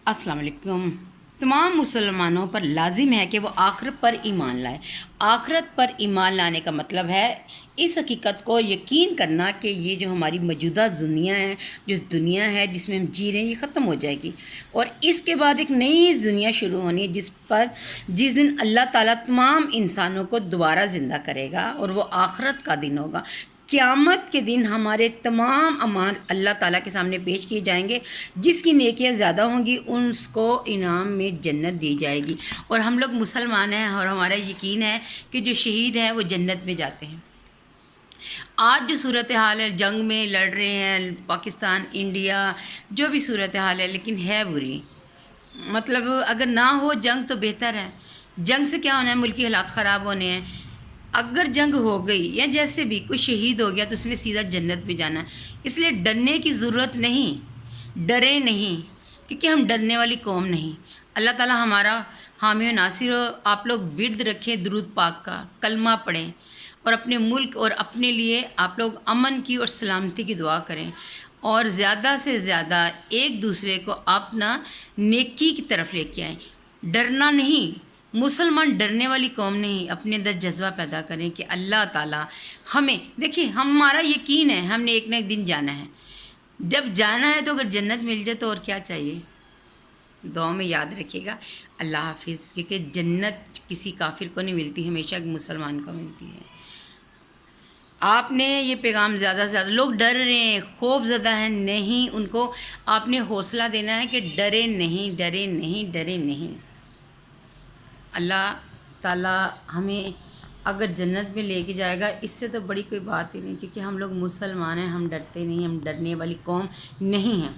अस्सलाम वालेकुम। तमाम मुसलमानों पर लाजिम है कि वो आखिरत पर ईमान लाए। आखिरत पर ईमान लाने का मतलब है इस हकीकत को यकीन करना कि ये जो हमारी मौजूदा दुनिया है, जो दुनिया है जिसमें हम जी रहे हैं, ये ख़त्म हो जाएगी और इसके बाद एक नई दुनिया शुरू होनी है जिस दिन अल्लाह ताला तमाम इंसानों को दोबारा ज़िंदा करेगा और वो आखिरत का दिन होगा। क़यामत के दिन हमारे तमाम अमाल अल्लाह ताला के सामने पेश किए जाएंगे। जिसकी नेकियां ज़्यादा होंगी उसको इनाम में जन्नत दी जाएगी। और हम लोग मुसलमान हैं और हमारा यकीन है कि जो शहीद हैं वो जन्नत में जाते हैं। आज जो सूरत हाल है, जंग में लड़ रहे हैं पाकिस्तान इंडिया, जो भी सूरत हाल है, लेकिन है बुरी। मतलब अगर ना हो जंग तो बेहतर है। जंग से क्या होना है, मुल्की हालात ख़राब होने हैं। अगर जंग हो गई या जैसे भी कोई शहीद हो गया तो उसने सीधा जन्नत में जाना है। इसलिए डरने की ज़रूरत नहीं, डरे नहीं, क्योंकि हम डरने वाली कौम नहीं। अल्लाह ताला हमारा हामी व नासिर हो। आप लोग विर्द रखें दुरूद पाक का, कलमा पढ़ें और अपने मुल्क और अपने लिए आप लोग अमन की और सलामती की दुआ करें और ज़्यादा से ज़्यादा एक दूसरे को अपना नेकी की तरफ लेके आएँ। डरना नहीं, मुसलमान डरने वाली कौम नहीं। अपने अंदर जज्बा पैदा करें कि अल्लाह ताला हमें, देखिए हमारा यकीन है हमने एक ना एक दिन जाना है। जब जाना है तो अगर जन्नत मिल जाए तो और क्या चाहिए। दुआ में याद रखिएगा। अल्लाह हाफिज़। क्योंकि जन्नत किसी काफिर को नहीं मिलती, हमेशा मुसलमान को मिलती है। आपने ये पैगाम ज़्यादा से ज़्यादा, लोग डर रहे हैं, खौफ ज़्यादा है, नहीं, उनको आपने हौसला देना है कि डरे नहीं, डरे नहीं, डरे नहीं। अल्लाह ताला हमें अगर जन्नत में लेके जाएगा इससे तो बड़ी कोई बात ही नहीं, क्योंकि हम लोग मुसलमान हैं, हम डरते नहीं, हम डरने वाली कौम नहीं हैं।